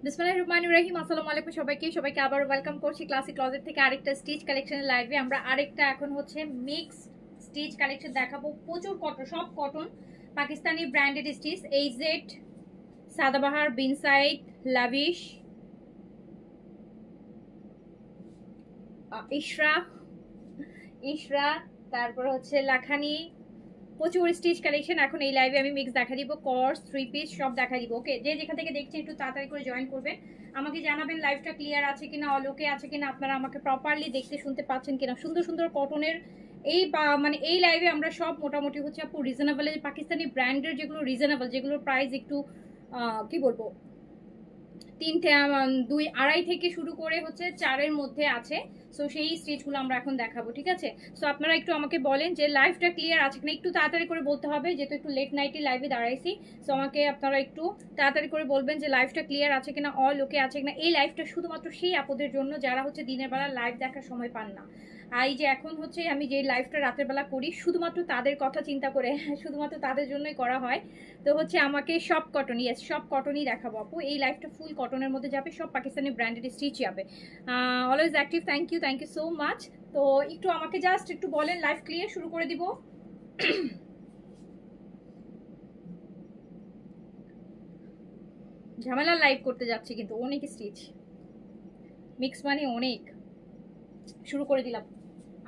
বিসমিল্লাহির রহমানির রহিম। আসসালামু আলাইকুম সবাইকে আবার ওয়েলকাম করছি ক্লাসিক ক্লজেট থেকে আরেকটা স্টিচ কালেকশনের লাইভে। আমরা আরেকটা এখন হচ্ছে মিক্স স্টিচ কালেকশন দেখাবো। প্রচুর কটন, সব cotton, Pakistani branded stitch. AZ, Sadabahar, বিনসাইড, lavish, ইশরা, তারপর হচ্ছে লাখানি, প্রচুর স্টিচ কালেকশন এখন এই লাইভে আমি মিক্স দেখা দিব। কর্স, 3 পিস সব দেখা দিব। ওকে, যে যেখান থেকে দেখছেন একটু তাড়াতাড়ি করে জয়েন করবেন। আমাকে জানাবেন লাইভটা ক্লিয়ার আছে কিনা, অলোকে আছে কিনা, আপনারা আমাকে প্রপারলি দেখতে শুনতে পাচ্ছেন কিনা। সুন্দর সুন্দর কটনের এই মানে এই লাইভে আমরা সব মোটামুটি হচ্ছে আপু রিজনেবল, পাকিস্তানি ব্র্যান্ডের যেগুলো রিজনেবল, যেগুলোর প্রাইস একটু কি বলবো 2-2.5 থেকে শুরু করে হচ্ছে 4-এর মধ্যে আছে। সো সেই স্টিচগুলো আমরা এখন দেখাবো, ঠিক আছে? সো আপনারা একটু আমাকে বলেন যে লাইভটা ক্লিয়ার আছে কিনা, একটু তাড়াতাড়ি করে বলতে হবে, যেহেতু একটু লেট নাইটে লাইভে দাঁড়াইছি। সো আমাকে আপনারা একটু তাড়াতাড়ি করে বলবেন যে লাইভটা ক্লিয়ার আছে কিনা, অল ওকে আছে কিনা। এই লাইভটা শুধুমাত্র সেই আপুদের জন্য যারা হচ্ছে দিনের বেলা লাইভ দেখার সময় পান না। আর এই যে এখন হচ্ছে আমি যে লাইভটা রাতের বেলা করি, শুধুমাত্র তাদের কথা চিন্তা করে, শুধুমাত্র তাদের জন্যই করা হয়। তো হচ্ছে আমাকে সব কটন, ইয়েস সব কটনই দেখাবো আপু। এই লাইফটা ফুল কটনের মধ্যে যাবে, সব পাকিস্তানি ব্র্যান্ডেড স্টিচ যাবে। Always active, thank you so much. তো একটু আমাকে জাস্ট একটু বলেন, লাইভ ক্লিয়ার, শুরু করে দিব। ঝামেলা লাইভ করতে যাচ্ছি কিন্তু অনেক স্টিচ মিক্স মানে অনেক। শুরু করে দিলাম,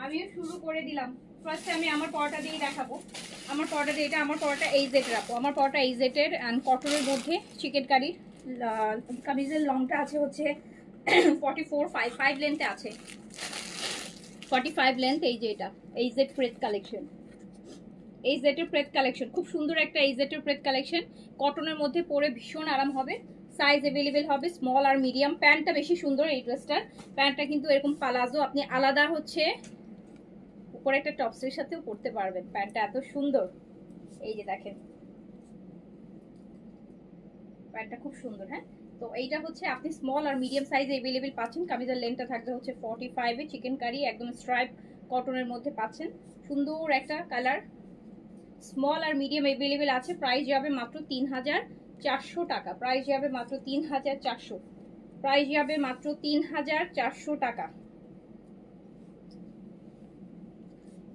আমিও শুরু করে দিলাম। ফার্স্টে আমি আমার পরোটা দিয়ে দেখাবো। আমার পরোটা দিয়ে, এটা আমার পরোটা এইজেড রাখবো। আমার পরোটা এইজেডের অ্যান্ড কটনের মধ্যে চিকেন কারির। কামিজের লংটা আছে হচ্ছে 44.5 লেন্থে আছে, 45 লেন্থ। এই যে এটা এইজেড প্রেড কালেকশন, এইজেডের প্রেড কালেকশন, খুব সুন্দর একটা এইজেডের প্রেড কালেকশন। কটনের মধ্যে পরে ভীষণ আরাম হবে। সাইজ অ্যাভেলেবেল হবে স্মল আর মিডিয়াম। প্যান্টটা বেশি সুন্দর এই ড্রেসটার। প্যান্টটা কিন্তু এরকম পালাজো, আপনি আলাদা হচ্ছে উপরে একটা টপসের সাথেও পরতে পারবেন। প্যান্টটা এত সুন্দর, এই যে দেখেন প্যান্টটা খুব সুন্দর। হ্যাঁ, তো এইটা হচ্ছে আপনি স্মল আর মিডিয়াম সাইজ অ্যাভেলেবেল পাচ্ছেন। কামিজের লেন্থটা থাকবে হচ্ছে 45-এ, চিকেন কারি একদম স্ট্রাইপ কটনের মধ্যে পাচ্ছেন। সুন্দর একটা কালার, স্মল আর মিডিয়াম অ্যাভেলেবেল আছে। প্রাইস যাবে মাত্র 3400 টাকা। প্রাইস যাবে মাত্র 3400। প্রাইস যাবে মাত্র 3400 টাকা।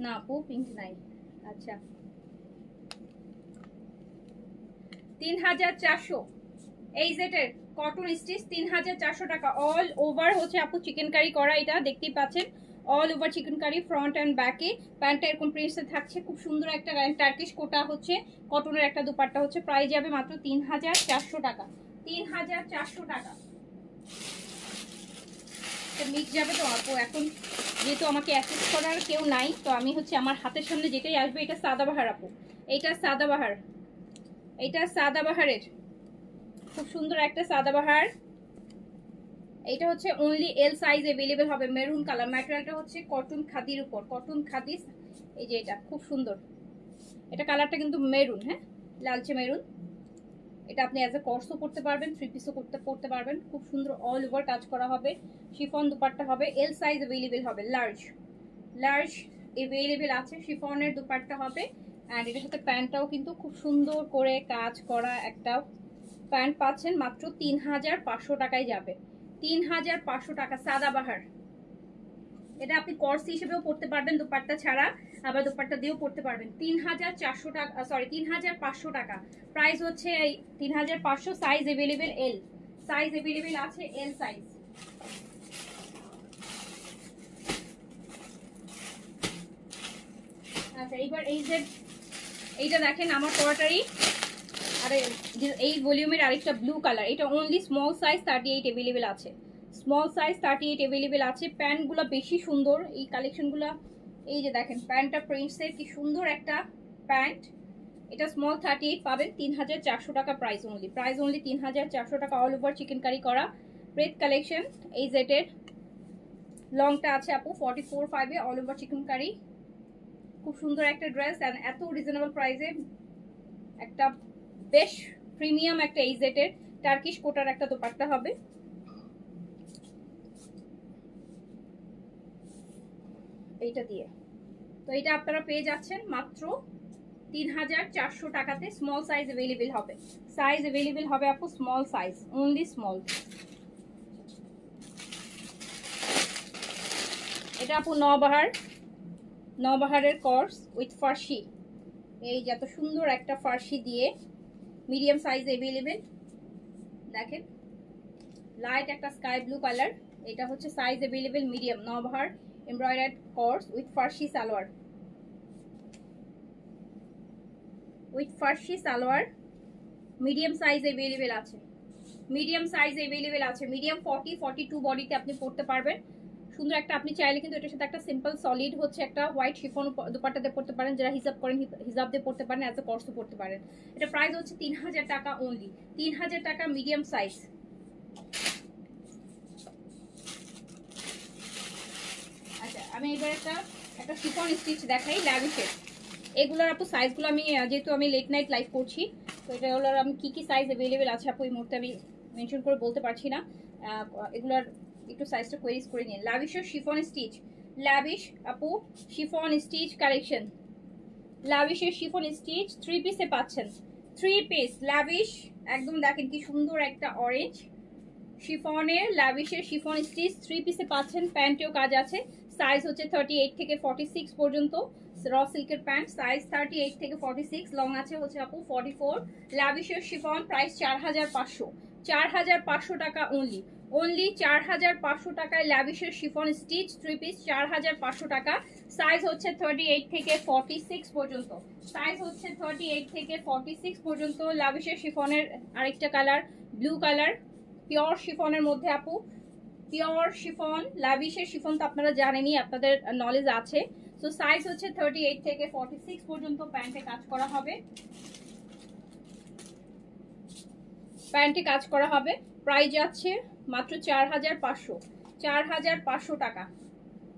না আপু পিঙ্ক নাই, আচ্ছা 3400। এই সেটের কটন স্টিচ 3400 টাকা। অল ওভার হচ্ছে আপু চিকেন কারি করা, এটা দেখতেই পাচ্ছেন। All over chicken curry front and ব্যাকে। প্যান্টটা এরকম প্রিন্সে থাকছে, খুব সুন্দর একটা টার্কিশ কোটা হচ্ছে, কটনের একটা দুপাট্টা হচ্ছে। প্রাইস যাবে মাত্র 3400 টাকা। 3400 টাকা মিক্স যাবে তো আপু। এখন যেহেতু আমাকে অ্যাসেস করার কেউ নাই, তো আমি হচ্ছে আমার হাতের সামনে যেটাই আসবে, এটা সাদাবাহার আপু, এইটা সাদাবাহার, এইটা সাদাবাহারের খুব সুন্দর একটা সাদাবাহার। এইটা হচ্ছে অনলি এল সাইজ अवेलेबल হবে, মেরুন কালার। ম্যাটেরিয়ালটা হচ্ছে কটন খাদির উপর, কটন খাদি। এই যে এটা খুব সুন্দর, এটা কালারটা কিন্তু মেরুন, হ্যাঁ লালচে মেরুন। এটা আপনি অ্যাজ এ কর্সও করতে পারবেন, 3 পিসও পরতে পারবেন। খুব সুন্দর অল ওভার কাজ করা হবে, শিফন দুপাট্টা হবে। এল সাইজ अवेलेबल হবে, লার্জ লার্জ অ্যাভেলেবেল আছে। শিফনের দুপাট্টা হবে অ্যান্ড এটার সাথে প্যান্টটাও কিন্তু খুব সুন্দর করে কাজ করা একটা প্যান্ট পাচ্ছেন মাত্র 3500 টাকায় যাবে। 3500 টাকা সাদাবাহার। এটা আপনি কর্স হিসেবেও পড়তে পারবেন দুপাট্টা ছাড়া, আবার দুপাট্টা দিয়েও পড়তে পারবেন। 3400 টাকা, সরি 3500 টাকা প্রাইস হচ্ছে। এই 3500, সাইজ অ্যাভেলেবেল এল, সাইজ অ্যাভেলেবেল আছে এল সাইজ। আচ্ছা এইবার এই যে এইটা দেখেন আমার পরাটারই আরে এই ভলিউমের আরেকটা ব্লু কালার, এটা অনলি স্মল সাইজ 38 অ্যাভেলেবেল আছে। স্মল সাইজ 38 অ্যাভেলেবেল আছে। প্যান্টগুলো বেশি সুন্দর এই কালেকশনগুলো। এই যে দেখেন প্যান্টটা প্রিন্টসের কি সুন্দর একটা প্যান্ট। এটা স্মল 38 পাবেন 3400 টাকা প্রাইস অনলি, প্রাইস অনলি 3400 টাকা। অল ওভার চিকেন কারি করা প্রেট কালেকশন। এই জেটের লংটা আছে আপু 44.5 অল ওভার চিকেন কারি। খুব সুন্দর একটা ড্রেস এন্ড এত রিজনেবল প্রাইসে একটা বেশ প্রিমিয়াম একটা এই জেটের টার্কিশ কোটার একটা দোপাট্টা হবে। এইটা দিয়ে তো এটা আপনারা পেয়ে যাচ্ছেন মাত্র 3400 টাকাতে। স্মল সাইজ অ্যাভেলেবেল হবে, সাইজ অ্যাভেলেবেল হবে আপু স্মল সাইজ, অনলি স্মল। এটা আপু নবাহার, নবাহারের কর্স উইথ ফার্সি। এই যে এত সুন্দর একটা ফার্সি দিয়ে মিডিয়াম সাইজ অ্যাভেলেবেল। দেখেন লাইট একটা স্কাই ব্লু কালার, এটা হচ্ছে size available medium. Naubahar embroidered কর্স with farshi salwar, with farshi salwar. Medium size available আছে, মিডিয়াম সাইজ অ্যাভেলেবেল আছে। মিডিয়াম 40, 42 বডিতে আপনি পড়তে পারবেন। সুন্দর একটা, আপনি চাইলে কিন্তু এটার সাথে একটা সিম্পল সলিড হচ্ছে একটা হোয়াইট শিফন দুপাট্টাতে পড়তে পারেন, যারা হিসাব করেন হিসাব দিয়ে পড়তে পারেন, এত কর্সও পড়তে পারেন। এটা প্রাইস হচ্ছে 3000 টাকা অনলি, 3000 টাকা মিডিয়াম সাইজ। আচ্ছা আমি এবার একটা শিফন স্টিচ দেখাই ল্যাভিশের। এগুলোর আপু সাইজগুলো আমি যেহেতু আমি লেট নাইট লাইভ করছি তো এটা হলো আমি কি সাইজ অ্যাভেলেবেল আছে আপু এই মুহূর্তে আমি মেনশন করে বলতে পারছি না। এগুলোর একটু সাইজটা কোয়েরিজ করে নিন। লাভিশের শিফন স্টিচ, লাভিশ আপু শিফন স্টিচ কালেকশন। লাভিশের শিফন স্টিচ 3 পিসে পাচ্ছেন, 3 পিস লাভিশ। একদম দেখেন কি সুন্দর একটা অরেঞ্জ শিফনের লাভিশের শিফন স্টিচ 3 পিসে পাচ্ছেন। প্যান্টেও কাজ আছে, সাইজ হচ্ছে 38 থেকে 46 পর্যন্ত। র সিল্কের প্যান্ট, সাইজ 38 থেকে 46, লং আছে হচ্ছে আপু 44। লাভিশের শিফন প্রাইস 4500, 4500 টাকা অনলি, অনলি 4500 টাকায় লাভিশের শিফন স্টিচ 3 পিস 4500 টাকা। সাইজ হচ্ছে 38 থেকে 46 পর্যন্ত, সাইজ হচ্ছে 38 থেকে 46 পর্যন্ত। লাভিশের শিফনের আরেকটা কালার ব্লু কালার, পিওর শিফনের মধ্যে আপু, পিওর শিফন। লাভিশের শিফন তো আপনারা জানেনই, আপনাদের নলেজ আছে। সো সাইজ হচ্ছে 38 থেকে 46 পর্যন্ত। প্যান্টে কাজ করা হবে, প্যান্টে কাজ করা হবে। প্রাইস যাচ্ছে মাত্র 4500, 4500 টাকা,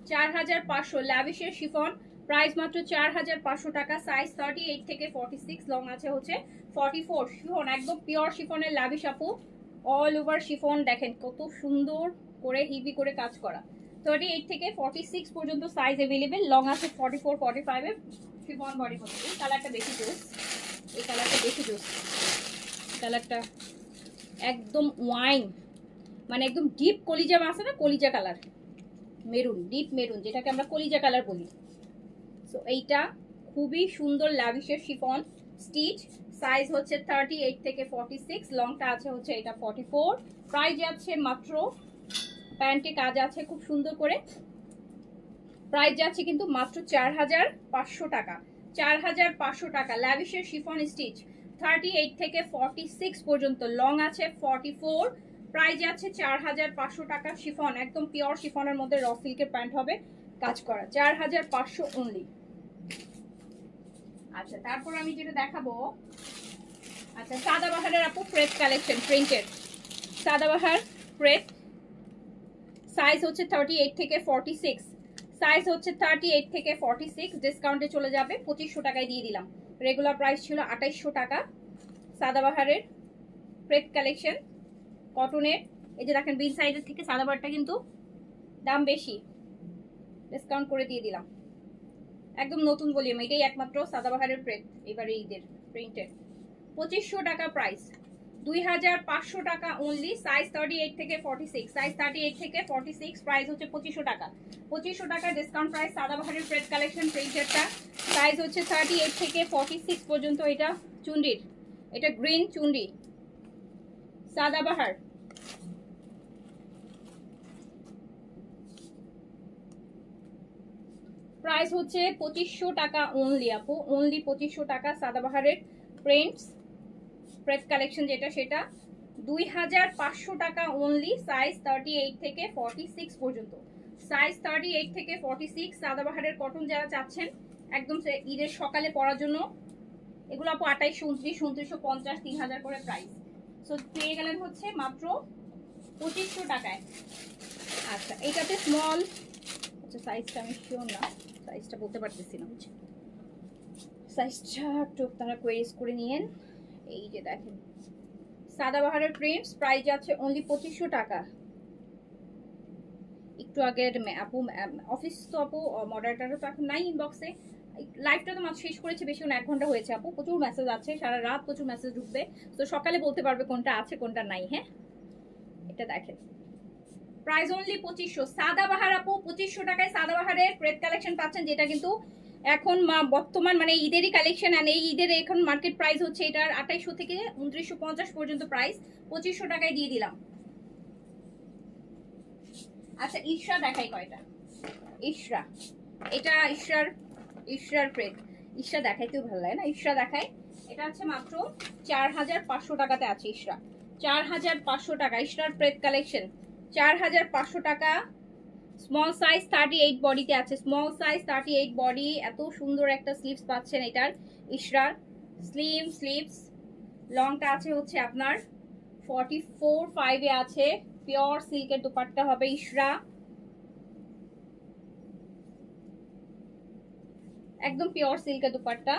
4500। লাভিশের শিফন প্রাইস মাত্র 4500 টাকা। সাইজ 38 থেকে 46, লং আছে হচ্ছে 44। শিফন একদম পিওর শিফনের লাভিশ আপু, অল ওভার শিফন। দেখেন কত সুন্দর করে হিভি করে কাজ করা। 38 থেকে 46 পর্যন্ত সাইজ অ্যাভেলেবেল, লং আছে 44, 45 এ শিফন বডি মধ্যে। এই কালারটা বেশি জোস, এই কালারটা বেশি জোস। কালারটা একদম ওয়াইন, মানে একদম ডিপ কলিজা আছে না, কলিজা কালার, মেরুন, ডিপ মেরুন যেটাকে আমরা কলিজা কালার বলি। সো এইটা খুবই সুন্দর লাভিশের শিফন স্টিচ। সাইজ হচ্ছে 38 থেকে 46, লংটা আছে হচ্ছে এটা 44। প্রাইস যাচ্ছে মাত্র, প্যান্টে কাজ আছে খুব সুন্দর করে। প্রাইস যাচ্ছে কিন্তু মাত্র 4500 টাকা, 4500 টাকা। লাভিশের শিফন স্টিচ 38 থেকে 46 পর্যন্ত, লং আছে 44। প্রাইস যাচ্ছে 4500 টাকা। শিফন একদম পিওর শিফনের মধ্যে র সিল্কের প্যান্ট হবে কাজ করা, 4500 অনলি। আচ্ছা তারপর আমি যেটা দেখাবো, আচ্ছা সাদাবাহারের আপু pret collection, printed Sadabahar pret. Size হচ্ছে 38 থেকে 46, সাইজ হচ্ছে 38 থেকে 46। ডিসকাউন্টে চলে যাবে 2500 টাকায় দিয়ে দিলাম। রেগুলার প্রাইস ছিল 2800 টাকা। সাদাবাহারের প্রেস কালেকশন কটনের। এই যে দেখেন বিন সাইজের থেকে সাদাবাহারটা কিন্তু দাম বেশি, ডিসকাউন্ট করে দিয়ে দিলাম। একদম নতুন ভলিউম, এটাই একমাত্র সাদাবাহারের প্রেত এবারে ঈদের প্রিন্টেড। 2500 টাকা প্রাইস, 2500 টাকা অনলি। সাইজ 38 থেকে 46, সাইজ 38 থেকে 46, প্রাইস হচ্ছে 2500 টাকা। 2500 টাকা ডিসকাউন্ট প্রাইস সাদাবাহারের প্রেত কালেকশন প্রিন্টেডটা। সাইজ হচ্ছে 38 থেকে 46 পর্যন্ত। এটা চুন্ডির, এটা গ্রিন চুন্ডি সাদাবাহার। প্রাইস হচ্ছে 2500 টাকা অনলি আপু, অনলি 2500 টাকা সাদাবাহারের প্রিন্টস প্রেস কালেকশন যেটা সেটা 2500 টাকা অনলি। সাইজ 38 থেকে 46 পর্যন্ত, সাইজ 38 থেকে 46। সাদাবাহারের কটন যারা চাচ্ছেন একদম ঈদের সকালে পরার জন্য, এগুলো আপু 28, 29, 2950, 3000 করে প্রাইস। সো পেয়ে গেলেন হচ্ছে মাত্র 2500 টাকায়। আচ্ছা এইটাতে স্মল, আচ্ছা সাইজটা আমি শিওর না, সাইজটা বলতে পারতেছি না, বুঝছি সাইজটা একটু আপনারা কোয়েরিজ করে নিয়েন। এই যে দেখেন সাদাবাহারের প্রিন্টস, প্রাইস যাচ্ছে অনলি 2500 টাকা। একটু আগে আপু অফিস তো আপু মডারেটারও তো এখন নাই ইনবক্সে, লাইভটা তো মাত্র শেষ করেছে, বেশি 1 ঘন্টা হয়েছে আপু, প্রচুর মেসেজ আছে, সারা রাত প্রচুর মেসেজ ঢুকবে, তো সকালে বলতে পারবে কোনটা আছে কোনটা নাই। হ্যাঁ এটা দেখেন প্রাইস অনলি 2500 সাদাবাহার আপু, 2500 টাকায় সাদাবাহারের প্রেত কালেকশন পাচ্ছেন, যেটা কিন্তু এখন বর্তমান মানে ঈদেরই কালেকশন। আর এই ঈদের এখন মার্কেট প্রাইস হচ্ছে এটার 2800 থেকে 2950 পর্যন্ত প্রাইস, 2500 টাকায় দিয়ে দিলাম। আচ্ছা ইশরা দেখাই কয়টা, ইশরা, এটা ইশরার প্রেত, ইশরা দেখাইতেও ভালো লাগে না, ইশরা দেখাই। এটা হচ্ছে মাত্র 4500 টাকাতে আছে ইশরা, 4500 টাকা ইশরার প্রেত কালেকশন, 4500 টাকা। স্মল সাইজ 38 বডিতে আছে, স্মল সাইজ 38 বডি। এত সুন্দর একটা স্লিভস পাচ্ছেন এটার, ইশরার স্লিম স্লিভস। লংটা আছে হচ্ছে আপনার 44.5 এ আছে, পিওর সিল্কের দুপাট্টা হবে ইশরা, একদম পিওর সিল্কের দুপাট্টা,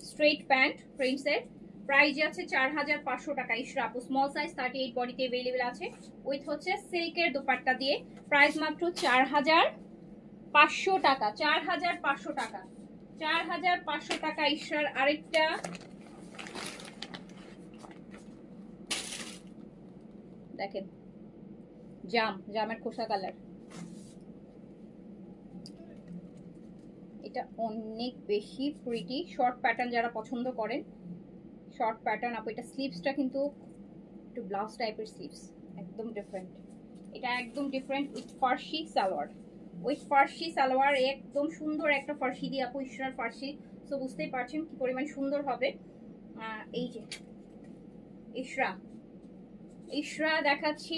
স্ট্রেট প্যান্ট প্রিন্টসের। প্রাইস আছে 4500 টাকা ইশরা আপু, স্মল সাইজ 38 বডিতে अवेलेबल আছে, উইথ হচ্ছে সিল্কের দুপাট্টা দিয়ে। প্রাইস মাত্র 4500 টাকা, 4500 টাকা, 4500 টাকা ইশরার। আরেকটা দেখেন জামের খোসা কালার, এটা অনেক বেশি প্রিটি, শর্ট প্যাটার্ন যারা পছন্দ করেন, শর্ট প্যাটার্ন আপু। এটা স্লিভসটা কিন্তু একটু ব্লাউজ টাইপের স্লিভস, একদম ডিফারেন্ট, এটা একদম different, with farshi salwar, with farshi salwar, একদম সুন্দর একটা ফার্সি দিয়ে আপু, ইশরার ফার্সি। সো বুঝতেই পারছেন কি পরিমাণ সুন্দর হবে। এই যে ইশরা দেখাচ্ছি,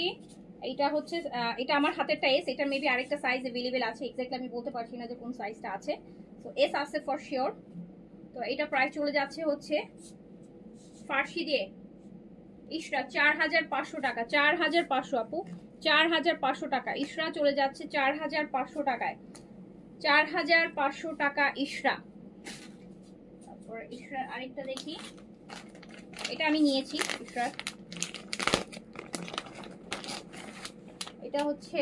এটা হচ্ছে এটা আমার হাতেরটা এস, এটা মেবি আরেকটা সাইজ अवेलेबल আছে, এক্স্যাক্টলি আমি বলতে পারছি না যে কোন সাইজটা আছে। সো এস আছে ফর শিওর। তো এটা প্রাইস চলে যাচ্ছে হচ্ছে ফার্সি দিয়ে ইশরা 4500 টাকা, 4500 আপু, 4500 টাকা ইশরা চলে যাচ্ছে 4500 টাকায়, 4500 টাকা ইশরা। তারপর ইশরার আরেকটা দেখি, এটা আমি নিয়েছি ইশরার, এটা হচ্ছে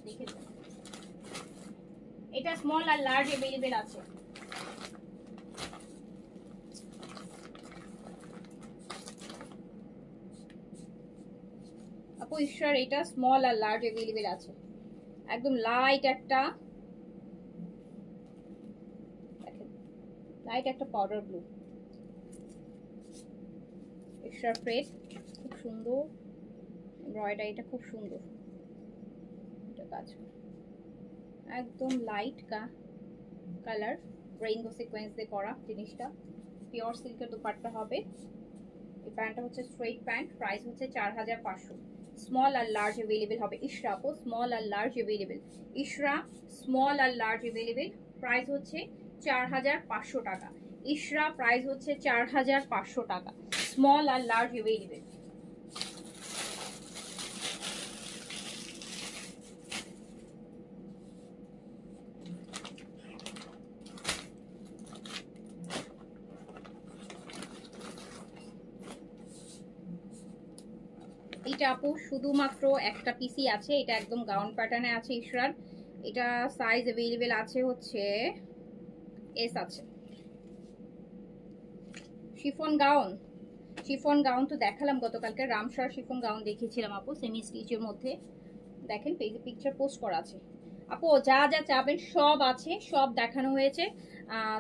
দেখে, এটা স্মল আর লার্জ अवेलेबल আছে। আপু ইশরার এটা স্মল আর লার্জ अवेलेबल আছে, একদম লাইট একটা, লাইট একটা পাউডার ব্লু, ইশরার প্রেস খুব সুন্দর, এমব্রয়ডারিটা খুব সুন্দর, এটা কাজ একদম লাইট কালার, রেইনবো সিকোয়েন্স দিয়ে করা জিনিসটা, পিওর সিল্কের দুপাট্টা হবে। এই প্যান্টটা হচ্ছে স্ট্রেট প্যান্ট, প্রাইস হচ্ছে 4500। স্মল আর লার্জ अवेलेबल হবে ইশরা আপু, স্মল আর লার্জ अवेलेबल, ইশরা স্মল আর লার্জ अवेलेबल। প্রাইস হচ্ছে 4500 টাকা ইশরা, প্রাইস হচ্ছে 4500 টাকা, স্মল আর লার্জ अवेलेबल। এটা আপু শুধুমাত্র একটা পিসি আছে, এটা একদম গাউন প্যাটার্নে আছে ইশরার, এটা সাইজ অ্যাভেলেবেল আছে হচ্ছে এস আছে। শিফন গাউন, শিফন গাউন তো দেখালাম গতকালকে, রামসার শিফন গাউন দেখিয়েছিলাম আপু সেমি স্টিচের মধ্যে। দেখেন পেজে পিকচার পোস্ট করা আছে আপু, যা যা চাবেন সব আছে, সব দেখানো হয়েছে।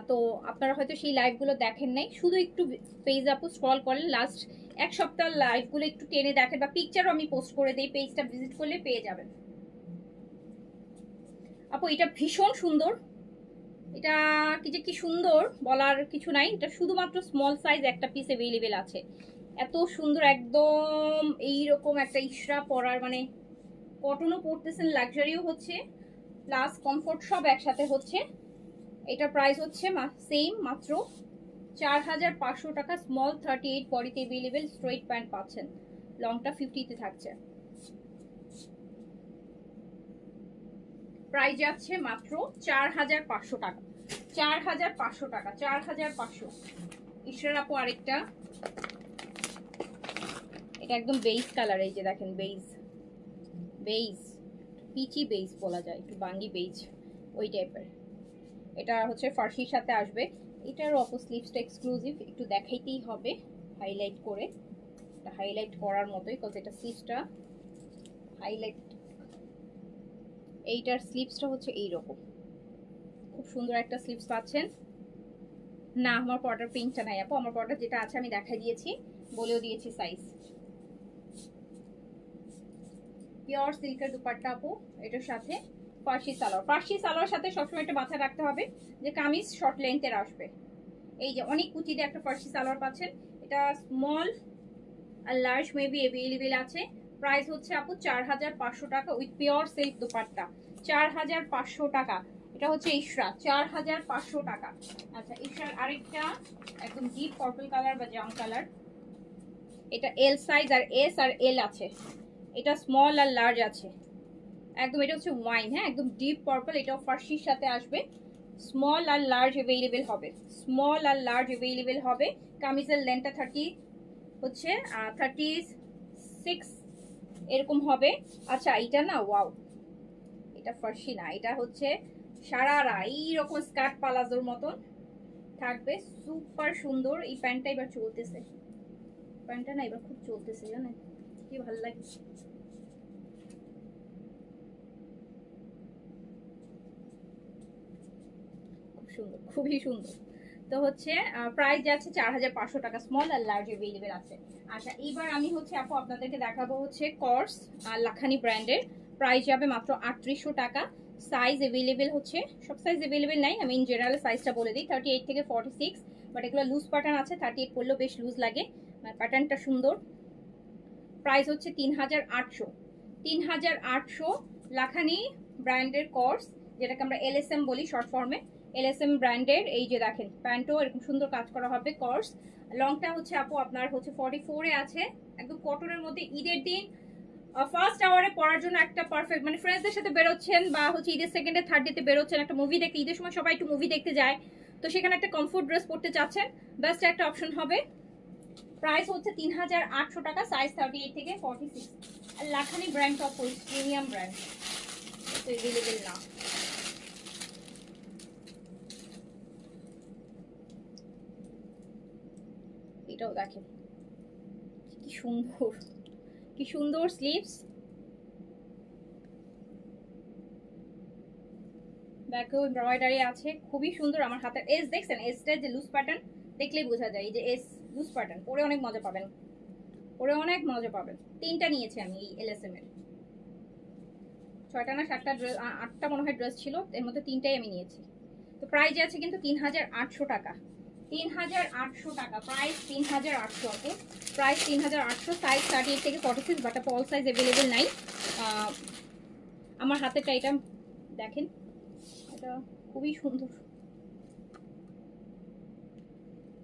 তো আপনারা হয়তো সেই লাইভগুলো দেখেন নাই, শুধু একটু পেজ আপু স্ক্রল করেন, লাস্ট এক সপ্তাহ লাইভগুলো একটু টেনে দেখেন, বা পিকচারও আমি পোস্ট করে দিই, পেজটা ভিজিট করলে পেয়ে যাবেন। আপু এটা ভীষণ সুন্দর, এটা কি সুন্দর বলার কিছু নাই, এটা শুধুমাত্র স্মল সাইজ একটা পিস অ্যাভেলেবেল আছে। এত সুন্দর একদম এইরকম একটা ইশরা পরার, মানে কটনও পরতেছেন, লাক্সারিও হচ্ছে, প্লাস কমফোর্ট সব একসাথে হচ্ছে। এটার প্রাইস হচ্ছে সেম, মাত্র 4500 টাকা। স্মল 38 বডিতে অ্যাভেলেবেল, স্ট্রেট প্যান্ট পাচ্ছেন, লংটা 50-তে থাকছে। প্রাইস যাচ্ছে মাত্র 4500 টাকা, 4500 টাকা, 4500। ইশরার আপু আরেকটা, এটা একদম বেইজ কালার, এই যে দেখেন বেইজ, বেইজ পিচি বেইজ বলা যায়, একটু বাঙ্গি বেইজ ওই টাইপের। এটা হচ্ছে ফার্সির সাথে আসবে। এটার অপো স্লিভসটা এক্সক্লুসিভ, একটু দেখাইতেই হবে হাইলাইট করে, এটা হাইলাইট করার মতোই, কজ এটা স্লিভসটা হাইলাইট। এইটার স্লিভসটা হচ্ছে এইরকম, খুব সুন্দর একটা স্লিভস পাচ্ছেন। না আমার পর্দার প্রিন্টটা নাই আপু, আমার পর্দার যেটা আছে আমি দেখাই দিয়েছি, বলেও দিয়েছি সাইজ। পিওর সিল্কের দুপাট্টা আপু, এটার সাথে ফার্সি সালোয়ার। ফার্সি সালোয়ার সাথে সবসময় একটা মাথায় রাখতে হবে যে কামিজ শর্ট লেন্থের আসবে। এই যে অনেক কুচিতে একটা ফার্সি সালোয়ার পাচ্ছেন, এটা স্মল আর লার্জ মেবি অ্যাভেলেবেল আছে। প্রাইস হচ্ছে আপু 4500 টাকা উইথ পিওর সিল্ক দুপাট্টা, 4500 টাকা। এটা হচ্ছে ইশরা, 4500 টাকা। আচ্ছা ইশরার আরেকটা একদম ডিপ পার্পল কালার বা জাম কালার, এটা এল সাইজ আর এস আর এল আছে, এটা স্মল আর লার্জ আছে একদম। এটা হচ্ছে ওয়াইন, হ্যাঁ একদম ডিপ পার্পল, এটাও ফার্সির সাথে আসবে। স্মল আর লার্জ অ্যাভেলেবেল হবে, স্মল আর লার্জ অ্যাভেলেবেল হবে। কামিজের লেন্থটা 36 এরকম হবে। আচ্ছা এটা না, ওয়াও, এটা ফার্সি না, এটা হচ্ছে সারারা এইরকম স্কার্ট পালাজোর মতন থাকবে, সুপার সুন্দর। এই প্যান্টটা এবার চলতেছে, প্যান্টটা না এবার খুব চলতেছে, জানেন কি ভালো লাগে। খুব সুন্দর, খুবই সুন্দর। তো হচ্ছে প্রাইস যাচ্ছে 4500 টাকা, স্মল আর লার্জ অ্যাভেলেবেল আছে। আচ্ছা এইবার আমি হচ্ছে আপু আপনাদেরকে দেখাবো হচ্ছে কর্স আর লাখানি ব্র্যান্ডের, প্রাইস যাবে মাত্র 3800 টাকা। সাইজ অ্যাভেলেবেল হচ্ছে, সব সাইজ অ্যাভেলেবেল নাই, আমি ইন জেনারেল সাইজটা বলে দিই, 38 থেকে 46, বাট এগুলো লুজ প্যাটার্ন আছে, 38 পরলেও বেশ লুজ লাগে, প্যাটার্নটা সুন্দর। প্রাইস হচ্ছে 3800, 3800 লাখানি ব্র্যান্ডের কর্স, যেটাকে আমরা এলএসএম বলি শর্ট ফর্মে, এলএসএম ব্র্যান্ডের। এই যে দেখেন প্যান্টও এরকম সুন্দর কাজ করা হবে কর্স। লংটা হচ্ছে আপু আপনার হচ্ছে 44-এ আছে, একদম কটনের মধ্যে। ঈদের দিন ফার্স্ট আওয়ারে পড়ার জন্য একটা পারফেক্ট, মানে ফ্রেন্ডসদের সাথে বেরোচ্ছেন বা হচ্ছে ঈদের সেকেন্ডে থার্ড ডেতে বেরোচ্ছেন, একটা মুভি দেখতে, ঈদের সময় সবাই একটু মুভি দেখতে যায়, তো সেখানে একটা কমফোর্ট ড্রেস পরতে চাচ্ছেন, বেস্ট একটা অপশন হবে। প্রাইস হচ্ছে 3800 টাকা, সাইজ 38 থেকে 46। আর Lakhany brand top premium brand, তো অ্যাভেলেবেল না। এটাও দেখেন কি সুন্দর, কি সুন্দর স্লিভস, ব্যাকেও এমব্রয়ডারি আছে, খুবই সুন্দর। আমার হাতের এস দেখছেন, এসটা যে লুজ প্যাটার্ন দেখলেই বোঝা যায়, এই যে এস লুজ প্যাটার্ন, পরে অনেক মজা পাবেন, পরে অনেক মজা পাবেন। 3টা নিয়েছি আমি এই এলএসএম এর, 6টা না 7টা ড্রেস, 8টা মনে হয় ড্রেস ছিল, এর মধ্যে 3টাই আমি নিয়েছি। তো প্রাইস আছে কিন্তু 3800 টাকা, 3800 টাকা প্রাইস, 3800 ওকে, প্রাইস 3800, সাইজ 38 থেকে 46, বাট অল সাইজ অ্যাভেলেবেল নাই। আমার হাতেরটা এটা দেখেন, এটা খুবই সুন্দর।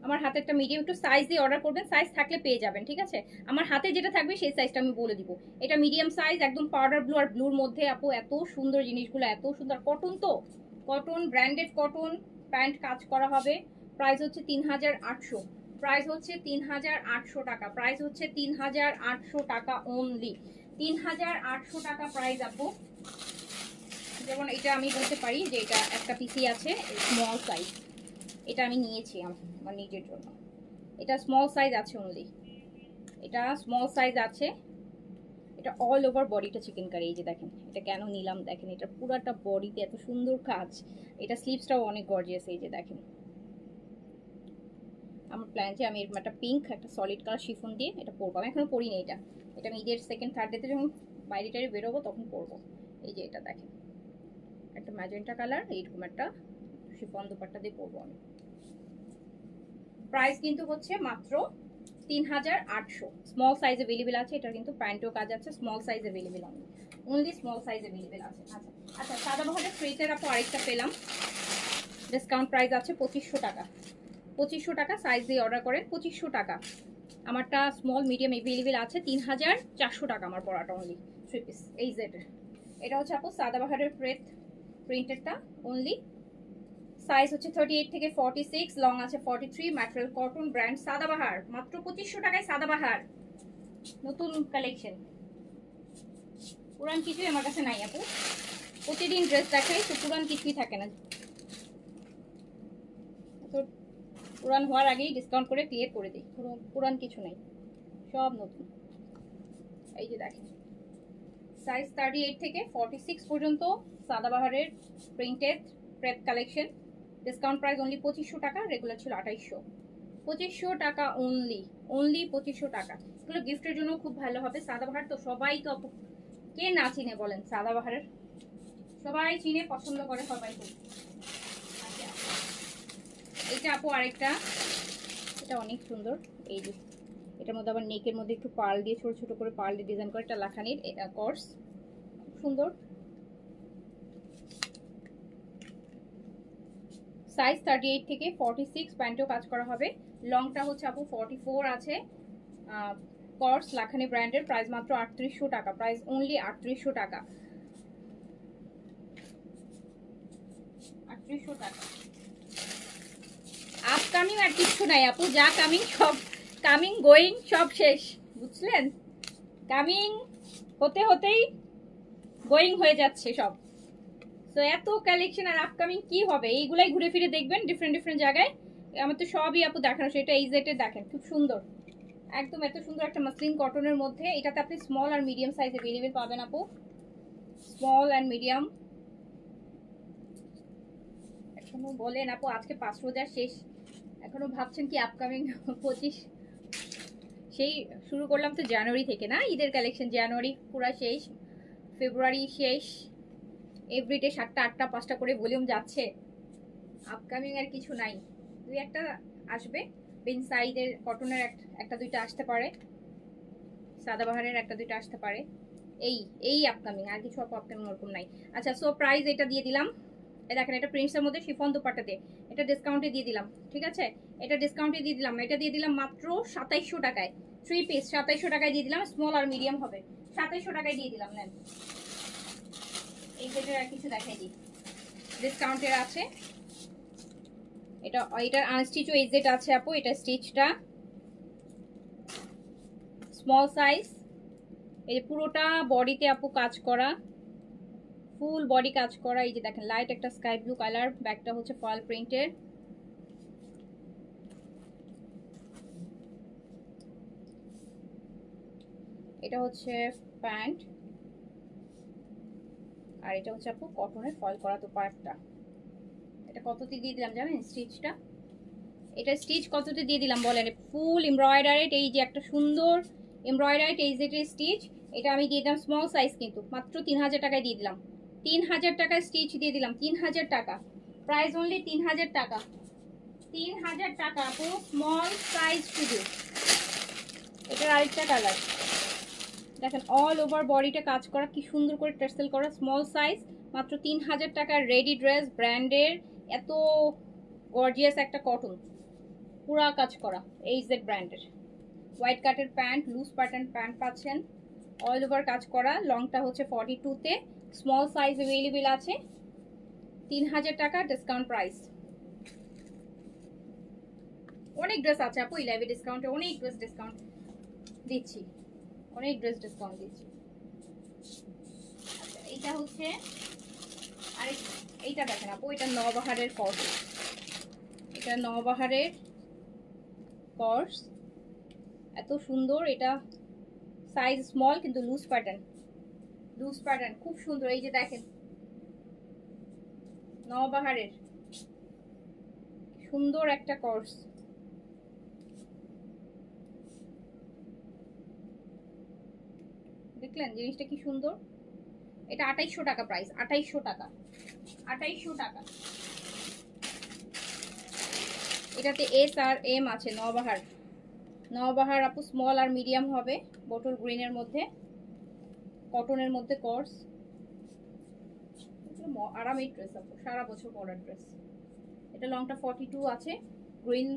আমার হাতে একটা মিডিয়াম, একটু সাইজ দিয়ে অর্ডার করবেন, সাইজ থাকলে পেয়ে যাবেন, ঠিক আছে। আমার হাতে যেটা থাকবে সেই সাইজটা আমি বলে দিব। এটা মিডিয়াম সাইজ, একদম পাউডার ব্লু আর ব্লুর মধ্যে আপু, এত সুন্দর জিনিসগুলো, এত সুন্দর। কটন তো, কটন ব্র্যান্ডেড কটন, প্যান্ট কাজ করা হবে। প্রাইস হচ্ছে 3800, প্রাইস হচ্ছে 3800 টাকা, প্রাইস হচ্ছে 3800 টাকা অনলি, 3800 টাকা প্রাইস আপু। যেমন এটা আমি বলতে পারি যে এটা একটা পিসি আছে স্মল সাইজ, এটা আমি নিয়েছি আমার নিজের জন্য। এটা স্মল সাইজ আছে অনলি, এটা স্মল সাইজ আছে। এটা অল ওভার বডিটা চিকেন কারি। এই যে দেখেন এটা কেন নিলাম, দেখেন এটা পুরাটা বডিতে এত সুন্দর কাজ। এটা স্লিভসটাও অনেক গর্জিয়াস। এই যে দেখেন আমার প্ল্যান যে আমি এরকম একটা পিঙ্ক একটা সলিড কালার শিফন দিয়ে এটা পরবো। আমি এখনো পরিনি এটা, এটা আমি ঈদের সেকেন্ড থার্ড ডেতে যখন বাইরে টাইরে বেরোবো তখন পরবো। এই যে এটা দেখেন একটা ম্যাজেন্টা কালার, এইরকম একটা শিফন দুপাট্টা দিয়ে পরবো আমি। প্রাইস কিন্তু হচ্ছে মাত্র 3800। স্মল সাইজ अवेलेबल আছে, এটা কিন্তু প্যান্টও কাজ আছে। Small size available only small size available আছে। আচ্ছা আচ্ছা, সাদাবাহারের ফ্রেটের আপু আরেকটা পেলাম, ডিসকাউন্ট প্রাইস আছে 2500 টাকা। 2500 টাকা সাইজ দিয়ে অর্ডার করেন, 2500 টাকা। আমারটা স্মল মিডিয়াম अवेलेबल আছে, 3400 টাকা আমার পরাটা অনলি 3 পিস এই জেটের। এটা হচ্ছে আপু সাদাবাহারের ফ্রেট প্রিন্টেডটা অনলি। সাইজ হচ্ছে 38 থেকে 46, লং আছে 43, ম্যাটেরিয়াল কটন, ব্র্যান্ড সাদাবাহার। মাত্র 2500 টাকায় সাদাবাহার নতুন কালেকশন। পুরান কিছুই আমার কাছে নাই আপু, প্রতিদিন ড্রেস দেখাই তো পুরান কিছুই থাকে না। তো পুরান হওয়ার আগেই ডিসকাউন্ট করে ক্লিয়ার করে দিই, কোনো পুরান কিছু নাই, সব নতুন। এই যে দেখেন সাইজ 38 থেকে 46 পর্যন্ত সাদাবাহারের printed pret collection. Discount price only 2500 টাকা, রেগুলার ছিল 2800। 2500 টাকা অনলি, অনলি 2500 টাকা। এগুলো গিফটের জন্য খুব ভালো হবে। সাদাবাহার তো সবাই তো কে না চিনে বলেন, সাদাবাহারের সবাই চিনে পছন্দ করে সবাই। এটা আপু আরেকটা, এটা অনেক সুন্দর। এই যে এটার মধ্যে আবার নেকের মধ্যে একটু পার্ল দিয়ে ছোট ছোট করে পার্ল দিয়ে ডিজাইন করে একটা লাখানির কোর্স, সুন্দর। সাইজ 38 থেকে 46, প্যান্টও কাজ করা হবে। লংটা হচ্ছে আপু 44 আছে। কোর্স লাখানি ব্র্যান্ডের, প্রাইস মাত্র 3800 টাকা, প্রাইস অনলি 3800 টাকা, 3800 টাকা। আপকামিং আর কিছু নাই আপু, যা কামিং সব কামিং গোয়িং সব শেষ, বুঝলেন? কামিং হতে হতেই গোয়িং হয়ে যাচ্ছে সব। তো এত কালেকশন আর আপকামিং কি হবে, এইগুলাই ঘুরে ফিরে দেখবেন ডিফারেন্ট ডিফারেন্ট জায়গায়। আমার তো সবই আপু দেখানো, সেটা এই জেটে দেখেন খুব সুন্দর, একদম এত সুন্দর একটা মাসলিন কটনের মধ্যে। এটাতে আপনি স্মল আর মিডিয়াম সাইজ अवेलेबल পাবেন আপু, স্মল এন্ড মিডিয়াম। এখনো বলেন আপু আজকে 5 রোজা শেষ, এখনো ভাবছেন কি আপকামিং 25? সেই শুরু করলাম তো জানুয়ারি থেকে না, ঈদের কালেকশন জানুয়ারি পুরো শেষ, ফেব্রুয়ারি শেষ, এভরিডে 7টা 8টা 5টা করে ভলিউম যাচ্ছে। আপকামিং আর কিছু নাই, দুই একটা আসবে। পেন সাইজের কটনের একটা দুইটা আসতে পারে, সাদাবাহারের একটা দুইটা আসতে পারে। এই আপকামিং, আর কিছু আপকামিং ওরকম নাই। আচ্ছা সো প্রাইস এটা দিয়ে দিলাম, দেখেন এটা প্রিন্টসের মধ্যে শিফন দুপাট্টাতে, এটা ডিসকাউন্টে দিয়ে দিলাম, ঠিক আছে? এটা ডিসকাউন্টে দিয়ে দিলাম, এটা দিয়ে দিলাম মাত্র 2700 টাকায়। 3 পিস 2700 টাকায় দিয়ে দিলাম, স্মল আর মিডিয়াম হবে, 2700 টাকায় দিয়ে দিলাম। নেন এই সেটের আর কিছু দেখাই দিই, ডিসকাউন্টের আছে। এটা এটার আনস্টিচও এই যেটা আছে আপু, এটা স্টিচটা স্মল সাইজ। এই পুরোটা বডিতে আপু কাজ করা, ফুল বডি কাজ করা। এই যে দেখেন লাইট একটা স্কাই ব্লু কালার, ব্যাকটা হচ্ছে পার্ল প্রিন্টের। এটা হচ্ছে প্যান্ট, আর এটা হচ্ছে আপু কটনের ফয়েল করা দুপাট্টা। এটা কততে দিয়ে দিলাম জানেন স্টিচটা? এটা স্টিচ কততে দিয়ে দিলাম বলেন? ফুল এমব্রয়ডারিড, এই যে একটা সুন্দর এমব্রয়ডারিড এই যে স্টিচ, এটা আমি দিয়ে দিলাম স্মল সাইজ, কিন্তু মাত্র 3000 টাকায় দিয়ে দিলাম। 3000 টাকায় স্টিচ দিয়ে দিলাম, 3000 টাকা, প্রাইস অনলি 3000 টাকা। 3000 টাকা আপু, স্মল সাইজ শুধু। এটার আরেকটা কালার দেখেন, অল ওভার বডিটা কাজ করা, কি সুন্দর করে টার্সেল করা, স্মল সাইজ, মাত্র 3000 টাকার রেডি ড্রেস, ব্র্যান্ডের, এত গর্জিয়াস একটা কটন, পুরা কাজ করা, এইজেড ব্র্যান্ডের। হোয়াইট কাটের প্যান্ট, লুজ প্যাটার্ন প্যান্ট পাচ্ছেন, অল ওভার কাজ করা। লংটা হচ্ছে 42-তে, স্মল সাইজ अवेलेबल আছে। 3000 টাকা ডিসকাউন্ট প্রাইস। অনেক ড্রেস আছে আপু এই লাইভে ডিসকাউন্টে, অনেক ড্রেস ডিসকাউন্ট দিচ্ছি, অনেক ড্রেস ডিসকাউন্ট দিচ্ছি। আচ্ছা এটা হচ্ছে আর এইটা দেখেন আপু, এটা নওবাহারের কর্স, এটা নওবাহারের কর্স, এত সুন্দর। এটা সাইজ স্মল কিন্তু লুজ প্যাটার্ন, লুজ প্যাটার্ন খুব সুন্দর। এই যে দেখেন নওবাহারের সুন্দর একটা কর্স, দেখলেন জিনিসটা কি সুন্দর। এটা 2800 টাকা প্রাইস, 2800 টাকা, 2800 টাকা। এটাতে এস আর এম আছে। নওবাহার, নওবাহার আপু স্মল আর মিডিয়াম হবে, বটল গ্রিনের মধ্যে, কটনের মধ্যে কর্স। আরামের ড্রেস আপু, সারা বছর পরার ড্রেস। এটা লংটা 42 আছে, গ্রিন,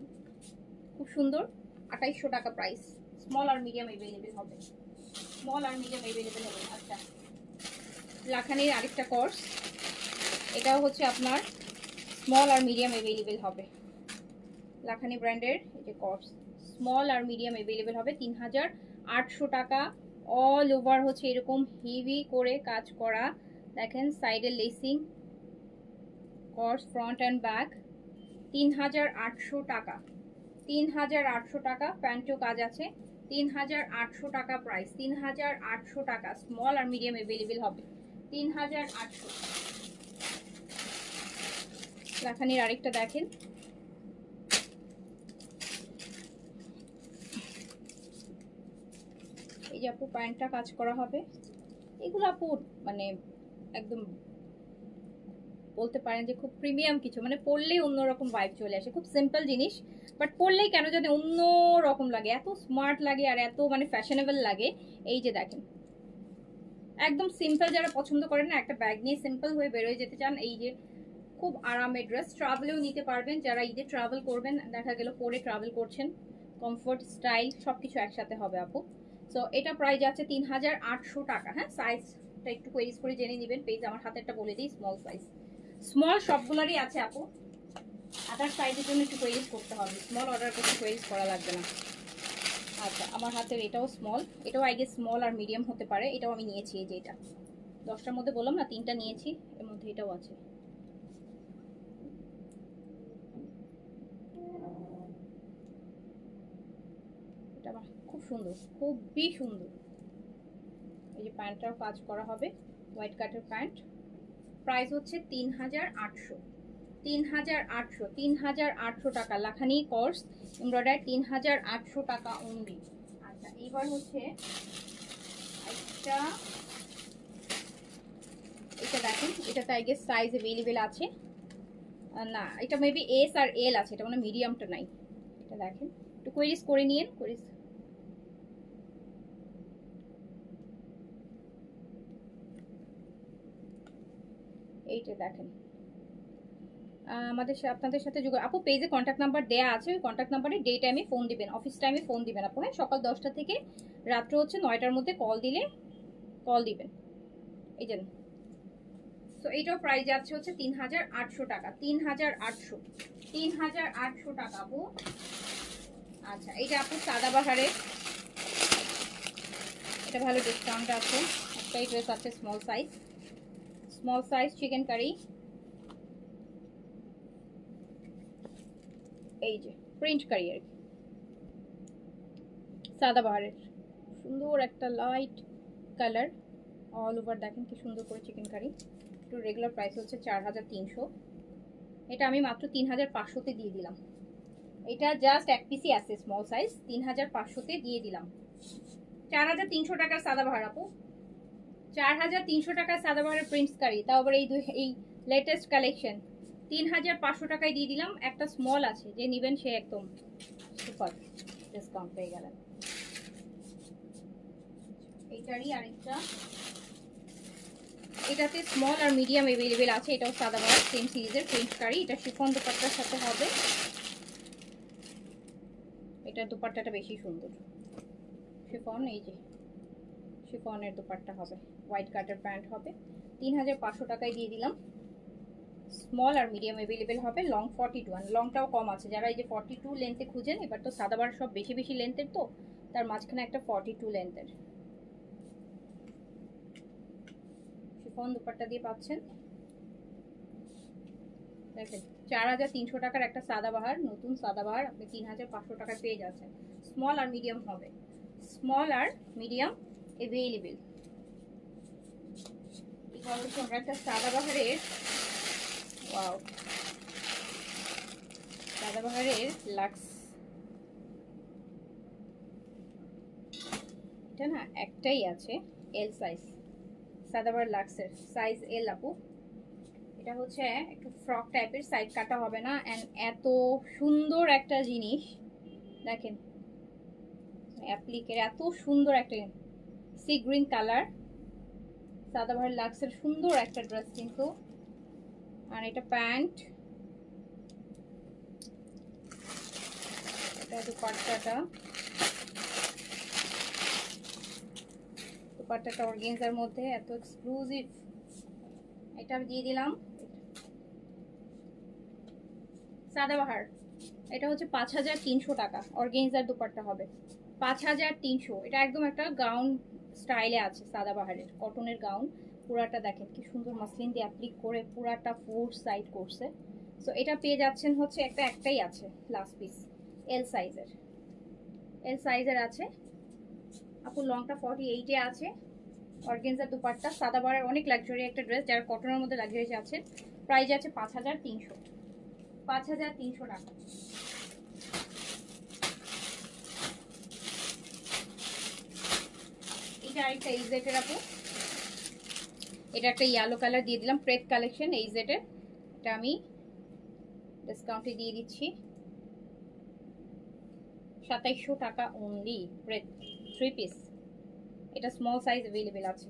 খুব সুন্দর। 2800 টাকা প্রাইস। স্মল আর মিডিয়াম अवेलेबल হবে, স্মল আর মিডিয়াম अवेलेबल হবে। আচ্ছা, লাখানির আরেকটা কর্স, এটাও হচ্ছে আপনার স্মল আর মিডিয়াম अवेलेबल হবে। লাখানি ব্র্যান্ডের এই যে কর্স, স্মল আর মিডিয়াম अवेलेबल হবে। 3800 টাকা। অল ওভার হচ্ছে এরকম হেভি করে কাজ করা, দেখেন সাইডে লেসিং, কর্স ফ্রন্ট অ্যান্ড ব্যাক। 3800 টাকা, 3800 টাকা। প্যান্টও কাজ আছে। 3800 টাকা প্রাইস, 3800 টাকা। স্মল আর মিডিয়াম अवेलेबल হবে। 3800। লাখানির আরেকটা দেখেন, এই যে আপু প্যান্টটা কাজ করা হবে। এগুলো আপু মানে একদম বলতে পারেন যে খুব প্রিমিয়াম কিছু, মানে পরলেই অন্যরকম ভাইব চলে আসে। খুব সিম্পল জিনিস, বাট পরলেই কেন জানি অন্য রকম লাগে, এত স্মার্ট লাগে আর এত মানে ফ্যাশনেবল লাগে। এই যে দেখেন, একদম সিম্পল যারা পছন্দ করেন না, একটা ব্যাগ নিয়ে সিম্পল হয়ে বেরোয় যেতে চান, এই যে খুব আরামের ড্রেস। ট্রাভেলেও নিতে পারবেন, যারা ঈদে ট্রাভেল করবেন, দেখা গেল পরে ট্রাভেল করছেন, কমফোর্ট স্টাইল সবকিছু একসাথে হবে আপু। সো এটা প্রাইস আছে 3800 টাকা। হ্যাঁ, সাইজটা একটু কোয়েরিজ করে জেনে নেবেন, পেজ আমার হাতেরটা বলে দিই, স্মল সাইজ। স্মল সবগুলোরই আছে আপু, আদার সাইজের জন্য একটু কোয়েরিজ করতে হবে, স্মল অর্ডার করতে কোয়েরিজ করা লাগবে না। আচ্ছা, আমার হাতের এটাও স্মল, এটাও আই গেস স্মল আর মিডিয়াম হতে পারে। এটাও আমি নিয়েছি, এই যে এটা 10টার মধ্যে বললাম না 3টা নিয়েছি, এর মধ্যে এটাও আছে। এটা খুব সুন্দর, খুবই সুন্দর। এই যে প্যান্টটাও কাজ করা হবে, হোয়াইট কাটের প্যান্ট। প্রাইস হচ্ছে 3800, 3800, 3800 টাকা। লাখানি কর্স এমব্রয়ডারি, 3800 টাকা অনলি। আচ্ছা, এবার হচ্ছে একটা, এটা দেখেন, এটাতে আই গেস সাইজ अवेलेबल আছে না, এটা মেবি এস আর এল আছে, এটা মানে মিডিয়ামটা নাই। এটা দেখেন, একটু কোয়েরিজ করে নিন, কোয়েরিজ। এইটা দেখেন, আমাদের আপনাদের সাথে যোগাযোগ আপু, পেজে কন্ট্যাক্ট নাম্বার দেয়া আছে, ওই কন্ট্যাক্ট নাম্বারে ডে টাইমে ফোন দিবেন, অফিস টাইমে ফোন দিবেন আপু। হ্যাঁ, সকাল 10টা থেকে রাত্রে হচ্ছে 9টার মধ্যে কল দিলে কল দিবেন। এই যে, তো এইটাও প্রাইস যাচ্ছে হচ্ছে 3800 টাকা, 3800, 3800 টাকা আপু। আচ্ছা, এইটা আপু সাদাবাহারের, এটা ভালো ডিসকাউন্ট আছে। একটাই ড্রেস আছে small size, small size chicken curry. এই যে প্রিন্ট কারি আর কি, সাদাবাহারের সুন্দর একটা লাইট কালার, অল ওভার দেখেন কি সুন্দর করে চিকেন কারি। একটু রেগুলার প্রাইস হচ্ছে 4300, এটা আমি মাত্র 3500-তে দিয়ে দিলাম। এটা জাস্ট এক পিসই আছে স্মল সাইজ, 3500-তে দিয়ে দিলাম। 4300 টাকার সাদাবাহার আপু, 4300 টাকার সাদাবাহারের প্রিন্টস কারি, তাও আবার এই লেটেস্ট কালেকশন। 3500 টাকায় দিয়ে দিলাম। একটা স্মল আছে, যে নেবেন সে একদম সুপার ডিসকাউন্ট পেয়ে গেলেন। এইটারই আরেকটা, এটাতে স্মল আর মিডিয়াম अवेलेबल আছে। এটাও সাদাবাহার সেম সিরিজের প্রিন্ট কারি, এটা শিফন দুপাট্টার সাথে হবে। এটা দুপাট্টাটা বেশি সুন্দর, শিফন, এই যে শিফনের দুপাট্টা হবে, হোয়াইট কাটের প্যান্ট হবে। 3500 টাকায় দিয়ে দিলাম। স্মল আর মিডিয়াম अवेलेबल হবে। লং 42, লংটাও কম আছে, যারা এই যে 42 লেন্থে খুঁজেন, এবার তো সাদাবাহার সব বেশি বেশি লেন্থের, তো তার মাঝখানে একটা 42 লেন্থের শিফন দুপাট্টা দিয়ে পাচ্ছেন। দেখেন 4300 টাকার একটা সাদাবাহার, নতুন সাদাবাহার আপনি 3500 টাকায় পেয়ে যাচ্ছেন। স্মল আর মিডিয়াম হবে, স্মল আর মিডিয়াম অ্যাভেলেবেল। এটা হচ্ছে আমরা একটা সাদাবাহারের, ওয়াও, সাদাবাহারের লাক্স, এটা না একটাই আছে এল সাইজ, সাদাবাহার লাক্সের সাইজ এল আপু। এটা হচ্ছে একটু ফ্রক টাইপের, সাইড কাটা হবে না, এন্ড এত সুন্দর একটা জিনিস দেখেন, অ্যাপ্লিকের এত সুন্দর একটা সি গ্রিন কালার, সাদাবাহার লাক্সের সুন্দর একটা ড্রেস কিন্তু। আর এটা প্যান্ট, এটা দুপাট্টাটা, দুপাট্টাটা অর্গানজার মধ্যে এত এক্সক্লুসিভ। এটা দিয়ে দিলাম সাদাবাহার, এটা হচ্ছে 5300 টাকা, অর্গানজার দুপাট্টা হবে 5300। এটা একদম একটা গাউন স্টাইলে আছে, সাদাবাহারের কটনের গাউন। পুরাটা দেখেন কি সুন্দর মাসলিন দিয়ে অ্যাপ্লিক করে পুরাটা ফোর সাইড করছে। সো এটা পেয়ে যাচ্ছেন হচ্ছে একটাই আছে লাস্ট পিস, এল সাইজের, এল সাইজের আছে আপু। লংটা 48 এ আছে, অর্গানজার দুপাট্টা, সাদাবাহারের অনেক লাক্সারি একটা ড্রেস, যারা কটনের মধ্যে লাক্সারি আছে। প্রাইস আছে 5300, 5300 টাকা। এটা আরেকটা এইজেটের আপু, এটা একটা ইয়েলো কালার দিয়ে দিলাম, প্রেপ কালেকশন এইজেটের। এটা আমি ডিসকাউন্টে দিয়ে দিচ্ছি 2700 টাকা অনলি, প্রেপ 3 পিস। এটা স্মল সাইজ अवेलेबल আছে,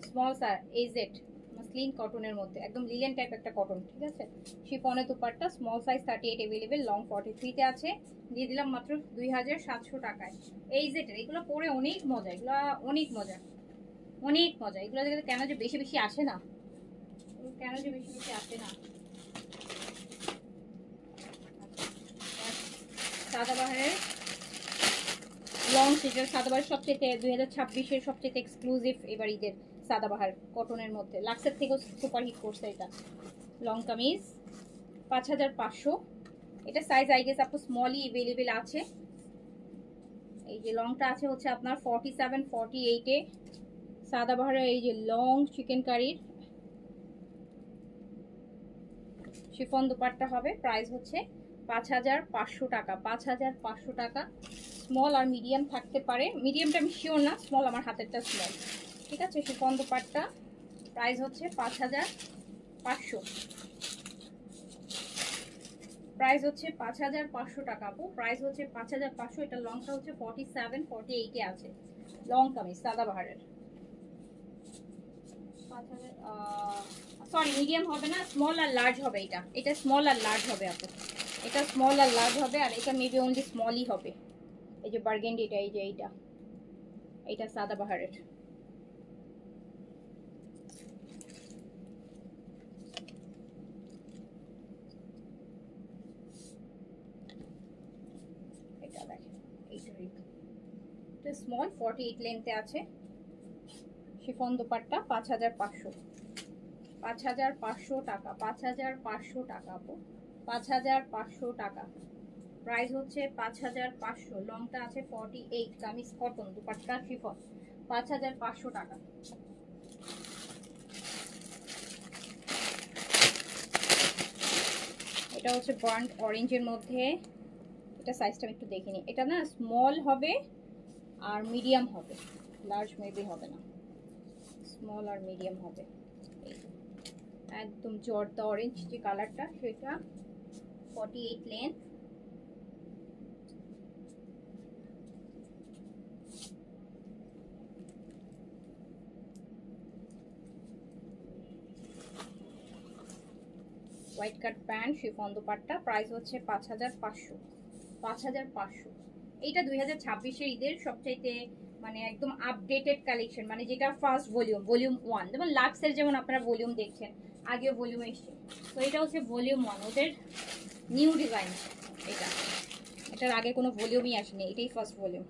স্মল সাইজ এইজেট মাসলিন কটনের মধ্যে, একদম লিলেন টাইপ একটা কটন, ঠিক আছে। শিফনের dupatta, small size 38 available, long 43 তে আছে। দিয়ে দিলাম মাত্র 2700 টাকায়। এইজেটের এগুলো পরে অনেক মজা, এগুলো অনেক মজা, অনেক মজা। এগুলো দেখে কেন যে বেশি বেশি আসে না, কেন যে বেশি বেশি আসে না। সাদাবাহারের লং স্লিভের, সাদাবাহার সবচেয়ে 2026-এর সবচেয়ে এক্সক্লুসিভ এবার ঈদের সাদাবাহার কটনের মধ্যে, লাক্সের থেকেও সুপার হিট করছে এটা। লং কামিজ 5500, এটা সাইজ আই গেস আপু স্মলই अवेलेबल আছে। এই যে লংটা আছে হচ্ছে আপনার 47 48 এ, সাদাবাহারের এই যে লং চিকেন কারির শিফন দুপাট্টা হবে। প্রাইস হচ্ছে 5500 টাকা, 5500 টাকা। স্মল আর মিডিয়াম থাকতে পারে, মিডিয়ামটা আমি শিওর না, স্মল আমার হাতেরটা স্মল, ঠিক আছে। শিফন দুপাট্টা, প্রাইস হচ্ছে 5500, প্রাইস হচ্ছে 5500 টাকা আপু, প্রাইস হচ্ছে 5500। এটা লংটা হচ্ছে 47 48 এ আছে, লং কামিজ সাদাবাহারের। সরি মিডিয়াম হবে না, স্মল আর লার্জ হবে। এটা এটা স্মল আর লার্জ হবে আপু, এটা স্মল আর লার্জ হবে, আর এটা মেবি অনলি স্মলই হবে। এই যে বার্গেন্ডি, এটা এই যে এইটা সাদাবাহারের। এটা দেখেন, এটা স্মল 48 লেন্থে আছে, শিফন দুপাট্টা 5500, 5500 টাকা, 5500 টাকা আপু, 5500 টাকা। প্রাইস হচ্ছে 5500, লংটা আছে 48, কামিজ কটন, দুপাট্টা শিফন, 5500 টাকা। এটা হচ্ছে বার্ন্ট অরেঞ্জের মধ্যে, এটা সাইজটা আমি একটু দেখিনি। এটা না স্মল হবে আর মিডিয়াম হবে, লার্জ মেবি হবে না, স্মল আর মিডিয়াম হবে। একদম জর্দা অরেঞ্জ যে কালারটা সেটা, 48 লেন্থ। হোয়াইট কাট প্যান্ট, শিফন দুপাট্টা, প্রাইস হচ্ছে 5500, 5500। এইটা 2026-এর ঈদের সবচাইতে মানে একদম আপডেটেড কালেকশন, মানে যেটা ফার্স্ট ভলিউম 1, যেমন লাক্সের যেমন আপনারা ভলিউম দেখছেন, আগেও ভলিউম এসছে, তো এটা হচ্ছে ভলিউম 1, ওদের নিউ ডিজাইন। এটার আগে কোনো ভলিউমই আসেনি, এটাই ফার্স্ট ভলিউম।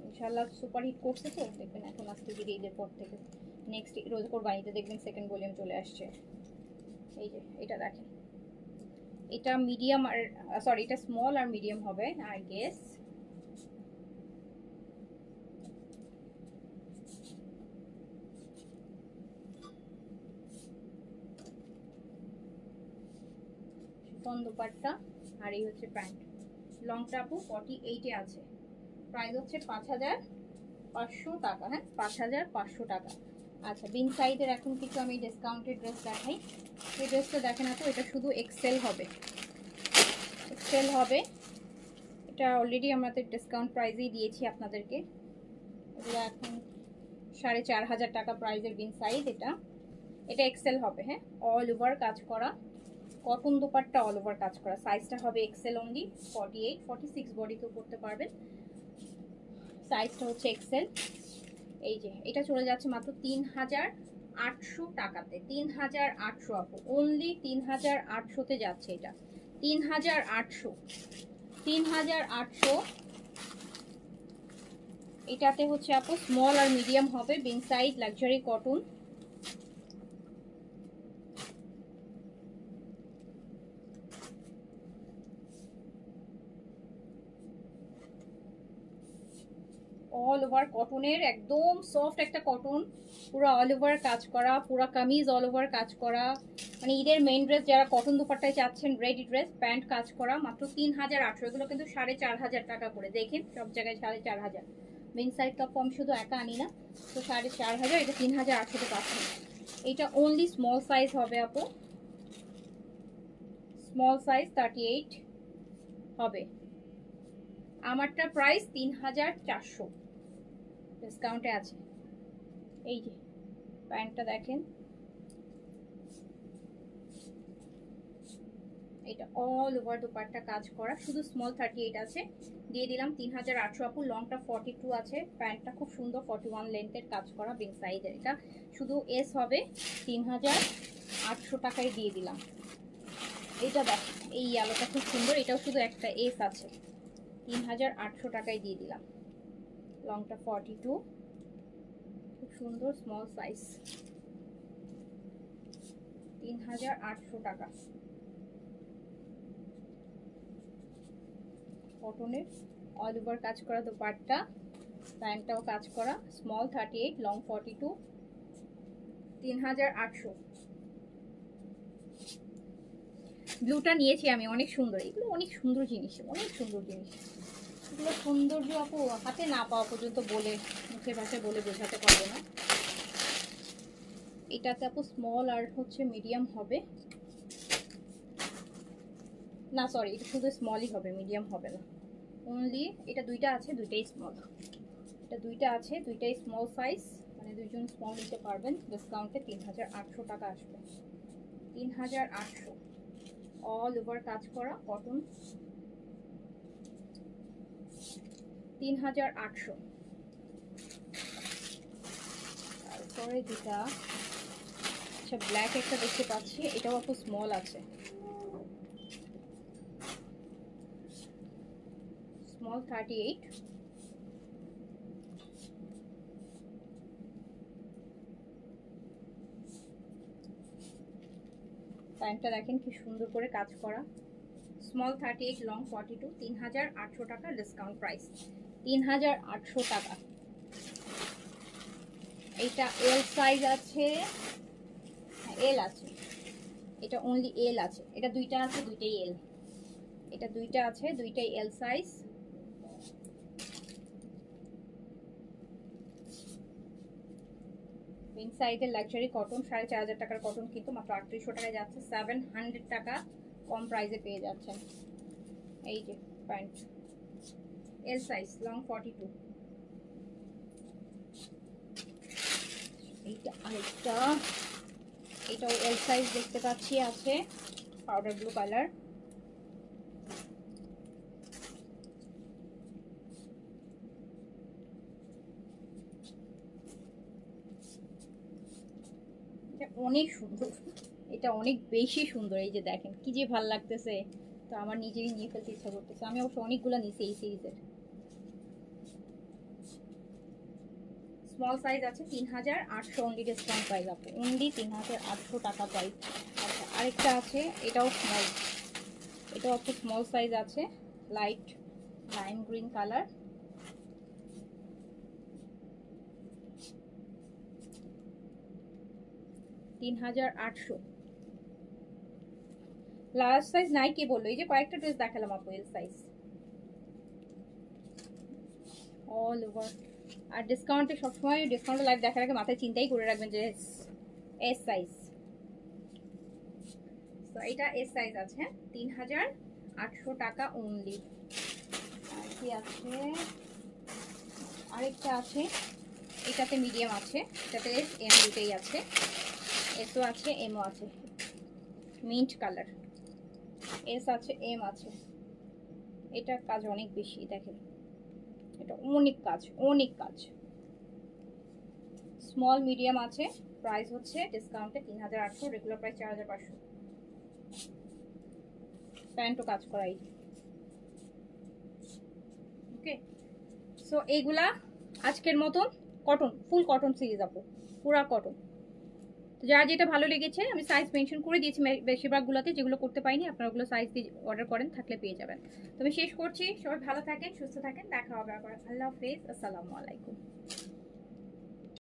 ইনশাআল্লাহ সুপার হিট করছে, তো দেখবেন এখন আজকে ঈদের পর থেকে নেক্সট রোজ কোরবানিতে দেখবেন সেকেন্ড ভলিউম চলে আসছে। এই যে এটা দেখেন, এটা মিডিয়াম আর সরি এটা স্মল আর মিডিয়াম হবে আই গেস। শিফন দুপাট্টা আর এই হচ্ছে প্যান্ট। লংটা আপু 48 এ আছে, প্রাইস হচ্ছে 5500 টাকা। হ্যাঁ 5500 টাকা। আচ্ছা বিন সাইজের এখন কিছু আমি ডিসকাউন্টেড ড্রেস দেখাই। এই ড্রেসটা দেখেন আপু, এটা শুধু এক্সেল হবে, এক্সেল হবে। এটা অলরেডি আমাদের ডিসকাউন্ট প্রাইসেই দিয়েছি আপনাদেরকে। এগুলো এখন 4500 টাকা প্রাইসের বিন সাইজ। এটা এটা এক্সেল হবে। হ্যাঁ অল ওভার কাজ করা, কটন দোপাট্টা অল ওভার কাজ করা। সাইজটা হবে এক্সেল অনলি, 48 46 বডিতেও করতে পারবেন। সাইজটা হচ্ছে এক্সেল। এই যে এটা চলে যাচ্ছে মাত্র 3800 টাকাতে। 3800 আপু, অনলি 3800-তে যাচ্ছে এটা। 3800, 3800। এটাতে হচ্ছে আপু স্মল আর মিডিয়াম হবে, বিন size, luxury cotton. All over কটনের, একদম সফট একটা কটন, পুরো অল ওভার কাজ করা, পুরো কামিজ অল ওভার কাজ করা। মানে ঈদের মেইন ড্রেস যারা কটন দুপাট্টায় চাচ্ছেন, রেডি ড্রেস, প্যান্ট কাজ করা, মাত্র 3800। এগুলো কিন্তু 4500 টাকা করে, দেখেন সব জায়গায় 4500। মেইন সাইড কাপ আমি শুধু একা আনি না, তো 4500, এটা 3800 পাচ্ছেন। এটা অনলি স্মল সাইজ হবে আপু, স্মল সাইজ 38 হবে। আমারটা প্রাইস 3400, ডিসকাউন্টে আছে। এই যে প্যান্টটা দেখেন, এটা অল ওভার দুপাট্টা কাজ করা, শুধু স্মল 38 আছে, দিয়ে দিলাম 3800 আপু। লংটা 42 আছে, প্যান্টটা খুব সুন্দর 41 লেন্থের কাজ করা, বিগ সাইজের। এটা শুধু এস হবে, 3800 টাকায় দিয়ে দিলাম। এইটা দেখেন, এই আলোটা খুব সুন্দর, এটাও শুধু একটা এস আছে, 3800 টাকায় দিয়ে দিলাম। লংটা 42, খুব সুন্দর স্মল সাইজ, 3800 টাকা। কটনের অল ওভার কাজ করা দোপাট্টা, প্যান্টটাও কাজ করা, স্মল 38, লং 42, 3800। ব্লুটা নিয়েছি আমি, অনেক সুন্দর। এগুলো অনেক সুন্দর জিনিস, অনেক সুন্দর জিনিস। এগুলো সৌন্দর্য আপু হাতে না পাওয়া পর্যন্ত বলে, মুখের ভাষায় বলে বোঝাতে পারবো না। এটাতে আপু স্মল আর হচ্ছে মিডিয়াম হবে না, সরি এটা শুধু স্মলই হবে, মিডিয়াম হবে না। অনলি এটা দুইটা আছে, দুইটাই স্মল। এটা দুইটা আছে, দুইটাই স্মল সাইজ, মানে দুইজন স্মল নিতে পারবেন। ডিসকাউন্টে 3800 টাকা আসবে, 3800। অল ওভার কাজ করা কটন, 3800। তারপরে যেটা, আচ্ছা ব্ল্যাক একটা দেখতে পাচ্ছি, এটাও আপু স্মল আছে, স্মল 38। প্যান্টটা দেখেন কি সুন্দর করে কাজ করা, স্মল 38, লং 42, 3800 টাকা ডিসকাউন্ট প্রাইস, 3800 টাকা। এটা এল সাইজ আছে, এল আছে, এটা অনলি এল আছে। এটা দুইটা আছে, দুইটাই এল। এটা দুইটা আছে, দুইটাই এল সাইজ। পিঙ্ক সাইজের লাক্সারি কটন, 4500 টাকার কটন কিন্তু মাত্র 3800 টাকায় যাচ্ছে, 700 টাকা কম প্রাইসে পেয়ে যাচ্ছেন। এই যে প্যান্ট এল সাইজ, লং 42। এইটা আরেকটা, এটাও এল সাইজ দেখতে পাচ্ছি আছে, পাউডার ব্লু কালার। অনেক সুন্দর, এটা অনেক বেশি সুন্দর। এই যে দেখেন কি যে ভাল লাগতেছে, তো আমার নিজেই নিয়ে ফেলতে ইচ্ছা করতেছে। আমি অবশ্য অনেকগুলো নিছি এই সিরিজের। স্মল সাইজ আছে 3800 অনলি, ডিসকাউন্ট প্রাইস আপু অনলি 3800 টাকা প্রাইস। আচ্ছা আরেকটা আছে, এটাও স্মল, এটাও একটা স্মল সাইজ আছে, light lime green colour. $3800। Large size নাই কে বললো? এই যে কয়েকটা ড্রেস দেখালাম আপু, এল সাইজ অল ওভার। আর ডিসকাউন্টে সবসময় ডিসকাউন্টে লাইভ দেখার আগে মাথায় চিন্তাই করে রাখবেন যে এস সাইজ। তো এটা এস সাইজ আছে, 3800 টাকা অনলি। আর কি আছে, আরেকটা আছে, এটাতে মিডিয়াম আছে, এটাতে এস এম দুটেই আছে, এসও আছে এমও আছে, মিন্ট কালার, এস আছে এম আছে। এটা কাজ অনেক বেশি, দেখেন এটা অনেক কাজ, অনেক কাজ। স্মল মিডিয়াম আছে, প্রাইস হচ্ছে ডিসকাউন্টে 3800, রেগুলার প্রাইস 4500। প্যান্টও কাজ করাই। ওকে, সো এইগুলা আজকের মতন কটন, ফুল কটন সিরিজ আপু, পুরা কটন। তো যার যেটা ভালো লেগেছে আমি সাইজ মেনশন করে দিয়েছি বেশিরভাগগুলোতে, যেগুলো করতে পারিনি আপনারা ওগুলো সাইজ দিয়ে অর্ডার করেন, থাকলে পেয়ে যাবেন। তো আমি শেষ করছি, সবাই ভালো থাকেন, সুস্থ থাকেন, দেখা হবে আবার। আল্লাহ হাফেজ, আসসালামু আলাইকুম।